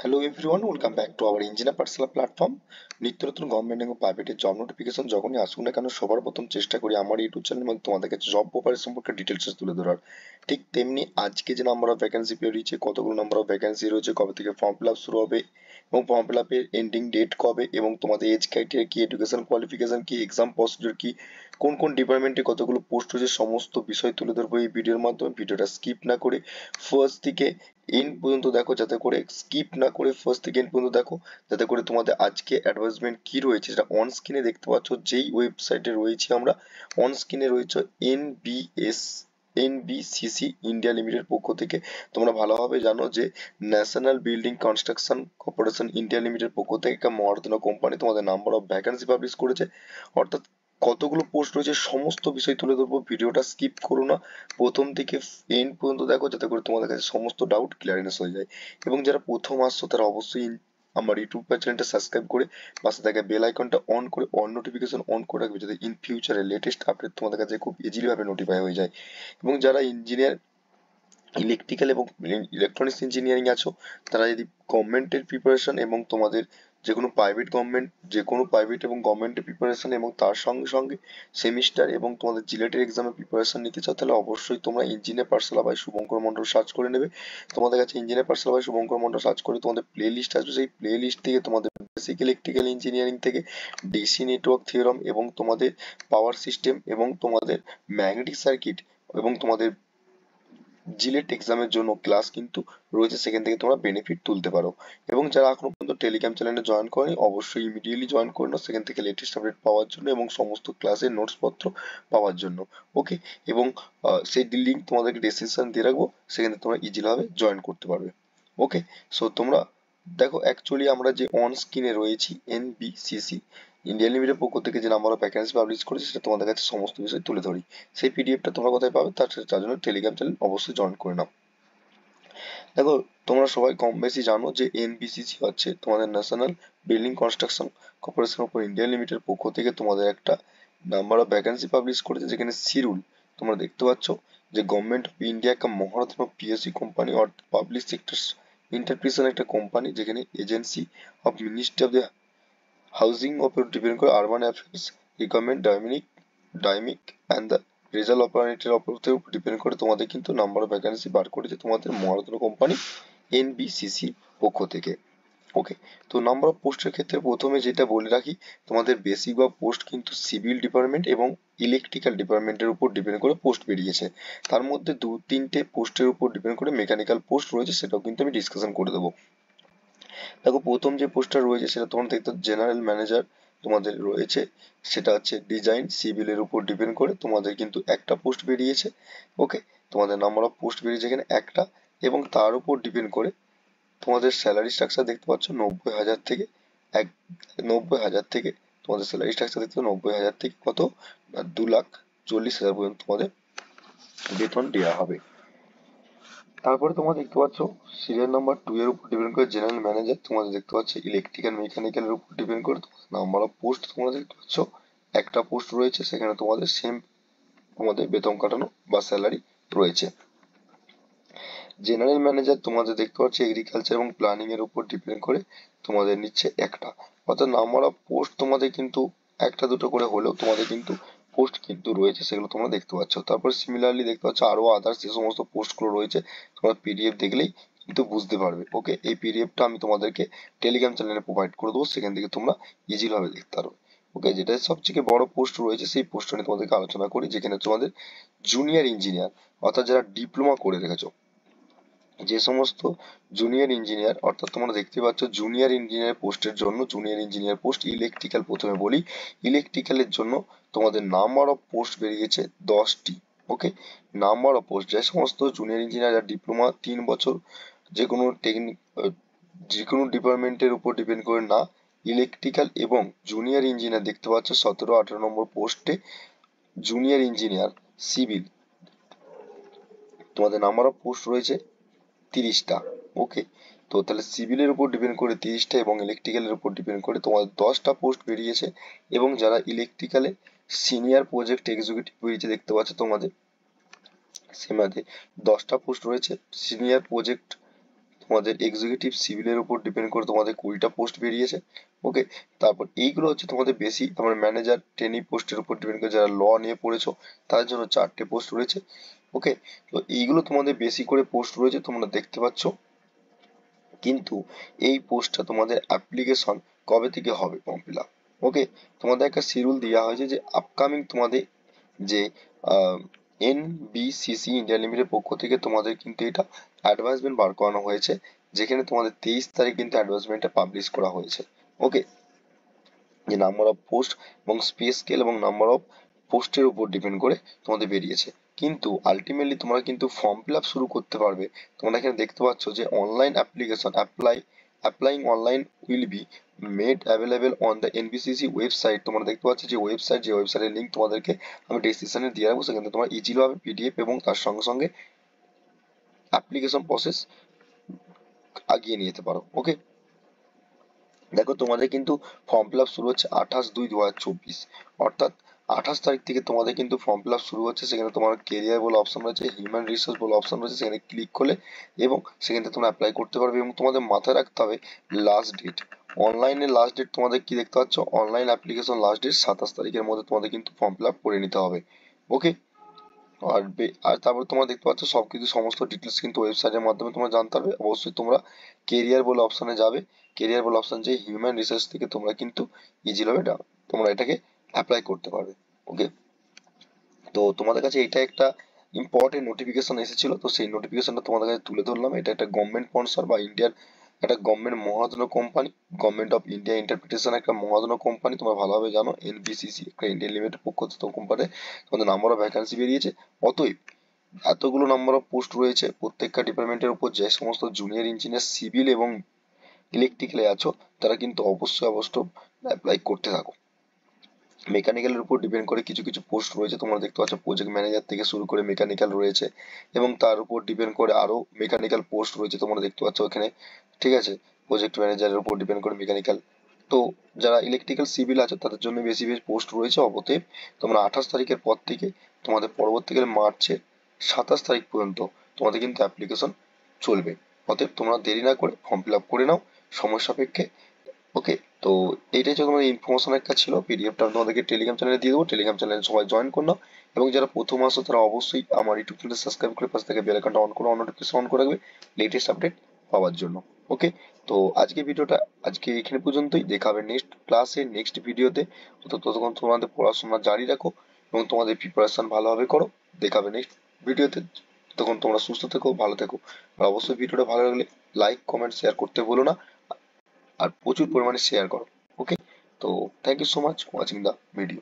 Hello everyone, welcome back to our engineer Pathsala platform. নিত্য নতুন government এবং প্রাইভেটের job notification যখনই আসুক না কেন, সবার প্রথম চেষ্টা করি আমার ইউটিউব চ্যানেলের মধ্যে তোমাদের কাছে জব প্রোফাইল সম্পর্কে ডিটেলস তুলে ধরার। ঠিক তেমনি আজকে যে নাম্বার অফ ভ্যাকেন্সি বেরিয়েছে, কতগুলো নাম্বার অফ ভ্যাকেন্সি রয়েছে, কবে থেকে ফর্ম ফিল আপ শুরু হবে এবং ফর্ম ফিল আপের এন্ডিং ডেট কবে, এবং তোমাদের এজ ক্রাইটেরিয়া কি, এডুকেশন কোয়ালিফিকেশন কি, এক্সাম প্রসিডিউর কি, কোন কোন ডিপার্টমেন্টে কতগুলো পোস্ট রয়েছে, সমস্ত বিষয় তুলে ধরবো এই ভিডিওর মাধ্যমে। ভিডিওটা স্কিপ না করে ফার্স্ট থেকে এন্ড পর্যন্ত দেখো, যাতে করে স্কিপ না করে ফার্স্ট থেকে এন্ড পর্যন্ত দেখো, যাতে করে তোমাদের আজকে অ্যাডভার্টাইজমেন্ট কি রয়েছে সেটা অন স্ক্রিনে দেখতে পাচ্ছ। যেই ওয়েবসাইটে রয়েছে আমরা, অন স্ক্রিনে রয়েছে এনবিসিসি ইন্ডিয়া লিমিটেড পক্ষ থেকে। তোমরা ভালোভাবে জানো যে national building construction corporation India limited পক্ষ থেকে একটা মহারত্ন কোম্পানি তোমাদের নাম্বার অফ ভ্যাকেন্সি পাবলিশ করেছে। অর্থাৎ কতগুলো পোস্ট রয়েছে সমস্ত বিষয় তুলে ধরবো, ভিডিওটা স্কিপ করো না, প্রথম থেকে এন্ড পর্যন্ত দেখো, যাতে করে তোমাদের কাছে সমস্ত ডাউট ক্লিয়ারেন্স হয়ে যায়। এবং যারা প্রথম আসছো তারা অবশ্যই আমার ইউটিউব চ্যানেলটা সাবস্ক্রাইব করে পাশে থাকা বেল আইকনটা অন করে অন নোটিফিকেশন অন করে রাখবে, যাতে ইন ফিউচারে লেটেস্ট আপডেট তোমাদের কাছে খুব ইজিলি ভাবে নোটিফাই হয়ে যায়। এবং যারা ইঞ্জিনিয়ার, ইলেকট্রিক্যাল এবং ইলেকট্রনিক্স ইঞ্জিনিয়ারিং আছো, তারা যদি গভর্নমেন্টের প্রিপারেশন এবং তোমাদের যে কোনো প্রাইভেট এবং গভর্নমেন্টের প্রিপারেশন এবং তার সঙ্গে সঙ্গে সেমিস্টার এবং তোমাদের জিলেটের এক্সামের প্রিপারেশন নিতে চাও, তাহলে অবশ্যই তোমরা engineer Pathsala by Shubhankar Mondal search করে নেবে। তোমাদের কাছে engineer Pathsala by Shubhankar Mondal search করে তোমাদের প্লে লিস্ট আসবে। সেই প্লে লিস্ট থেকে তোমাদের বেসিক ইলেকট্রিক্যাল ইঞ্জিনিয়ারিং থেকে ডিসি নেটওয়ার্ক থিওরাম এবং তোমাদের পাওয়ার সিস্টেম এবং তোমাদের ম্যাগনেটিক সার্কিট এবং তোমাদের জিলেট এক্সামের জন্য ক্লাস কিন্তু রয়েছে, সেখান থেকে তোমরা বেনিফিট তুলতে পারো। এবং যারা এখনো পর্যন্ত টেলিগ্রাম চ্যানেলে জয়েন করেনি, অবশ্যই ইমিডিয়েটলি জয়েন করে নাও, সেখান থেকে লেটেস্ট আপডেট পাওয়ার জন্য এবং সমস্ত ক্লাসের নোটস পত্র পাওয়ার জন্য। ওকে, এবং সেই লিঙ্ক তোমাদেরকে ডেসক্রিপশন দিয়ে রাখবো, সেখান থেকে তোমরা ইজিলি ভাবে জয়েন করতে পারবে। ওকে, সো তোমরা দেখো, অ্যাকচুয়ালি আমরা যে অন স্ক্রিনে রয়েছি এনবিসিসি ইন্ডিয়া লিমিটেড পক্ষ থেকে যে নাম্বার অফ ভ্যাকেন্সি পাবলিশ করেছে, সেটা তোমাদের কাছে সমস্ত বিষয় তুলে ধরি। সেই পিডিএফটা তোমরা কোথায় পাবে, তার জন্য টেলিগ্রাম চ্যানেল অবশ্যই জয়েন করে নাও। দেখো, তোমরা সবাই কম বেশি জানো যে এনবিসিসি হচ্ছে তোমাদের national building construction corporation of India limited পক্ষ থেকে তোমাদের একটা নাম্বার অফ ভ্যাকেন্সি পাবলিশ করেছে, যেখানে শিডিউল তোমরা দেখতে পাচ্ছ যে গভর্নমেন্ট অফ ইন্ডিয়া একটা Maharatna PSC company or public sector enterprise একটা কোম্পানি, যেখানে agency of ministry of the housing ওপর ডিপেন্ড করে urban affairs requirement dynamic and the result operator উপর ডিপেন্ড করে তোমাদের কিন্তু নাম্বার অফ ভ্যাকেন্সি বার করেছে তোমাদের মহারত্ন কোম্পানি এনবিসিসি পক্ষ থেকে। ওকে, তো নাম্বার অফ পোস্টের ক্ষেত্রে প্রথমে যেটা বলে রাখি, তোমাদের বেসিক বা পোস্ট কিন্তু সিভিল ডিপার্টমেন্ট এবং ইলেকট্রিক্যাল ডিপার্টমেন্টের উপর ডিপেন্ড করে পোস্ট বেরিয়েছে। তার মধ্যে দু তিনটে পোস্টের উপর ডিপেন্ড করে মেকানিক্যাল পোস্ট রয়েছে, সেটাও কিন্তু আমি ডিসকাশন করে দেবো। দেখো, প্রথম যে পোস্টটা রয়েছে সেটা তোমরা দেখতে জেনারেল ম্যানেজার তোমাদের রয়েছে, সেটা হচ্ছে ডিজাইন সিভিলের উপর ডিপেন্ড করে তোমাদের কিন্তু একটা পোস্ট বেরিয়েছে। ওকে, তোমাদের নাম্বার অফ পোস্ট বেরিয়েছে এখানে একটা, এবং তার উপর ডিপেন্ড করে তোমাদের স্যালারি স্ট্রাকচার দেখতে পাচ্ছ 90,000 থেকে এক 90,000 থেকে তোমাদের স্যালারি স্ট্রাকচার দেখতে 90,000 থেকে কত 2,40,000 পর্যন্ত তোমাদের বেতন দেওয়া হবে। তারপরে তোমরা দেখতে পাচ্ছ সিরিয়াল নাম্বার 2 এর উপর ডিপেন্ড করে জেনারেল ম্যানেজার তোমাদের দেখতে পাচ্ছ ইলেকট্রিক্যাল মেকানিক্যালের উপর ডিপেন্ড করে নাম্বার অফ পোস্ট তোমরা দেখতে পাচ্ছ একটা পোস্ট রয়েছে, সেখানে তোমাদের সেম তোমাদের বেতন কাটানো বা স্যালারি রয়েছে। জেনারেল ম্যানেজার তোমাদের দেখতে পাচ্ছ এগ্রিকালচার এবং প্ল্যানিং এর উপর ডিপেন্ড করে তোমাদের নিচ্ছে একটা। অর্থাৎ নাম্বার অফ পোস্ট তোমাদের কিন্তু একটা দুটো করে হলেও তোমাদের কিন্তু পোস্ট কিন্তু রয়েছে, সেগুলো তোমরা দেখতে পাচ্ছ। তারপর সিমিলারলি দেখতে পাচ্ছ আরো আদার্স যে সমস্ত পোস্টগুলো রয়েছে, তোমরা পিডিএফ দেখলেই কিন্তু বুঝতে পারবে। ওকে, এই পিডিএফটা আমি তোমাদেরকে টেলিগ্রাম চ্যানেলে প্রোভাইড করে দেবো, সেখান থেকে তোমরা ইজিলি ভাবে দেখতে পারবে। ওকে, যেটা সবথেকে বড় পোস্ট রয়েছে সেই পোস্টটা নিয়ে তোমাদেরকে আলোচনা করি, যেখানে তোমাদের জুনিয়র ইঞ্জিনিয়ার, অর্থাৎ যারা ডিপ্লোমা করে রেখেছো, যে সমস্ত জুনিয়র ইঞ্জিনিয়ার, অর্থাৎ তোমরা দেখতে পাচ্ছ জুনিয়র ইঞ্জিনিয়ার পোস্টের জন্য, জুনিয়র ইঞ্জিনিয়ার পোস্ট ইলেকট্রিক্যাল, প্রথমে বলি ইলেকট্রিক্যালের জন্য তোমাদের নাম্বার অফ পোস্ট বেরিয়েছে 10টি। ওকে, নাম্বার অফ পোস্ট, যে সমস্ত জুনিয়র ইঞ্জিনিয়ার যারা ডিপ্লোমা 3 বছর যে কোনো টেকনিক যে কোনো ডিপার্টমেন্টের উপর ডিপেন্ড করে না, ইলেকট্রিক্যাল এবং জুনিয়র ইঞ্জিনিয়ার দেখতে পাচ্ছ 17-18 নম্বর পোস্টে জুনিয়র ইঞ্জিনিয়ার সিভিল তোমাদের নাম্বার অফ পোস্ট রয়েছে 30টা। ওকে, তো তাহলে সিভিলের উপর ডিপেন্ড করে 30টা এবং ইলেকট্রিক্যালের উপর ডিপেন্ড করে তোমাদের 10টা পোস্ট বেরিয়েছে। এবং যারা ইলেকট্রিক্যালে সিনিয়র প্রজেক্ট এক্সিকিউটিভ বেরিয়েছে দেখতে পাচ্ছ তোমাদের, সেমাতে 10টা পোস্ট রয়েছে। সিনিয়র প্রজেক্ট তোমাদের এক্সিকিউটিভ সিভিলের উপর ডিপেন্ড করে তোমাদের 20টা পোস্ট বেরিয়েছে। ওকে, তারপর এইগুলো হচ্ছে তোমাদের বেশি তোমার ম্যানেজার ট্রেনি পোস্টের উপর ডিপেন্ড করে, যারা ল নিয়ে পড়েছো তাদের জন্য 4টে পোস্ট রয়েছে। ওকে, তো এইগুলো তোমাদের বেশি করে পোস্ট রয়েছে তোমরা দেখতে পাচ্ছ। কিন্তু এই পোস্টটা তোমাদের অ্যাপ্লিকেশন কবে থেকে হবে ফর্ম ফিল আপ। ওকে, তোমাদের একটা শিডিউল দেওয়া হয়েছে যে আপকামিং তোমাদের যে এনবিসিসি ইন্ডিয়া লিমিটেড পক্ষ থেকে তোমাদের কিন্তু এটা অ্যাডভার্টাইজমেন্ট বার করানো হয়েছে, যেখানে তোমাদের 23 তারিখ কিন্তু অ্যাডভার্টাইজমেন্টটা পাবলিশ করা হয়েছে। ওকে, যে নাম্বার অফ পোস্ট এবং পে স্কেল এবং নাম্বার অফ পোস্টের উপর ডিপেন্ড করে তোমাদের বেরিয়েছে। কিন্তু আলটিমেটলি তোমরা কিন্তু ফর্ম ফিল আপ শুরু করতে পারবে। তোমরা এখানে দেখতে পাচ্ছ যে online application applying online will be made available on the NBCC website. তোমরা দেখতে পাচ্ছ যে ওয়েবসাইটের লিঙ্ক তোমাদেরকে আমি ডেসক্রিপশনে দিয়ে রাখবো, সেখানে তোমরা ইজিলি ভাবে পিডিএফ এবং তার সঙ্গে সঙ্গে অ্যাপ্লিকেশন প্রসেস আগিয়ে নিয়ে যেতে পারো। ওকে, দেখো তোমাদের কিন্তু ফর্ম ফিল আপ শুরু হচ্ছে 28/2/2024, অর্থাৎ 28 তারিখ থেকে তোমাদের কিন্তু ফর্ম ফিল আপ শুরু হচ্ছে। সেখানে তোমার কেরিয়ার বলে অপশন রয়েছে, হিউম্যান রিসোর্স বলে অপশন রয়েছে, সেখানে ক্লিক করলে এবং সেখানে তোমরা অ্যাপ্লাই করতে পারবে। এবং তোমাদের মাথায় রাখতে হবে লাস্ট ডেট, অনলাইনে লাস্ট ডেট তোমাদের কি দেখতে পাচ্ছ, অনলাইন অ্যাপ্লিকেশন লাস্ট ডেট 27 তারিখের মধ্যে তোমাদের কিন্তু ফর্ম ফিল আপ করে নিতে হবে। ওকে, আর তারপর তোমরা দেখতে পাচ্ছ সবকিছু সমস্ত ডিটেলস কিন্তু ওয়েবসাইটের মাধ্যমে তোমরা জানতে পারবে। অবশ্যই তোমরা কেরিয়ার বলে অপশনে যাবে, কেরিয়ার বলে অপশন যে হিউম্যান রিসোর্স থেকে তোমরা কিন্তু ইজিলি ভাবে তোমরা এটাকে অ্যাপ্লাই করতে পারবে। ওকে, তো তোমাদের কাছে এটা একটা ইম্পর্টেন্ট নোটিফিকেশন এসেছিল, তো সেই নোটিফিকেশনটা তোমাদের কাছে তুলে ধরলাম। এটা একটা গভর্নমেন্ট স্পন্সর বা ইন্ডিয়ার একটা গভর্নমেন্ট মহাধন্য company, government of India interpretation একটা মহাধন্য কোম্পানি, তোমরা ভালোভাবে জানো। এনবিসিসি একটা ইন্ডিয়ান লিমিটেড পক্ষ থেকে কোম্পানি, তোমাদের নাম্বার অফ ভ্যাকান্সি বেরিয়েছে। অতএব এতগুলো নাম্বার অফ পোস্ট রয়েছে, প্রত্যেকটা ডিপার্টমেন্টের উপর যে সমস্ত জুনিয়র ইঞ্জিনিয়ার সিভিল এবং ইলেকট্রিক্যালে আছো তারা কিন্তু অবশ্যই অ্যাপ্লাই করতে থাকো। মেকানিক্যালের উপর ডিপেন্ড করে কিছু কিছু পোস্ট রয়েছে, তোমরা দেখতে পাচ্ছ প্রজেক্ট ম্যানেজার থেকে শুরু করে মেকানিক্যাল রয়েছে, এবং তার উপর ডিপেন্ড করে আরো মেকানিক্যাল পোস্ট রয়েছে তোমরা দেখতে পাচ্ছ এখানে। ঠিক আছে, প্রজেক্ট ম্যানেজারের উপর ডিপেন্ড করে মেকানিক্যাল। তো যারা ইলেকট্রিক্যাল সিভিল আছে তাদের জন্য বেশি বেশি পোস্ট রয়েছে। অতএব তোমরা 28 তারিখের পর থেকে তোমাদের পরবর্তীকালে মার্চের 27 তারিখ পর্যন্ত তোমাদের কিন্তু অ্যাপ্লিকেশন চলবে। অতএব তোমরা দেরি না করে ফর্ম ফিল আপ করে নাও সময় সাপেক্ষে। ওকে, তো এইটাই হচ্ছে তোমাদের ইনফরমেশন একটা ছিল, পিডিএফটা আমি তোমাদেরকে টেলিগ্রাম চ্যানেলে দিয়ে দেবো, টেলিগ্রাম চ্যানেলে সবাই জয়েন করে নাও। এবং যারা প্রথম আসো তারা অবশ্যই আমার ইউটিউব চ্যানেল সাবস্ক্রাইব করে পাশে থেকে বেল আইকনটা অন করে অন নোটিফিকেশন অন করে রাখবে লেটেস্ট আপডেট পাওয়ার জন্য। ওকে, তো আজকে এখানে পর্যন্তই, দেখা হবে নেক্সট ক্লাসে নেক্সট ভিডিওতে। তো ততক্ষণ তোমাদের পড়াশোনা জারি রাখো এবং তোমাদের প্রিপারেশন ভালোভাবে করো। দেখা হবে নেক্সট ভিডিওতে, তখন তোমরা সুস্থ থেকো, ভালো থেকো। আর অবশ্যই ভিডিওটা ভালো লাগলে লাইক কমেন্ট শেয়ার করতে ভুলো না, আর প্রচুর পরিমাণে শেয়ার করো। ওকে, তো thank you so much watching the video.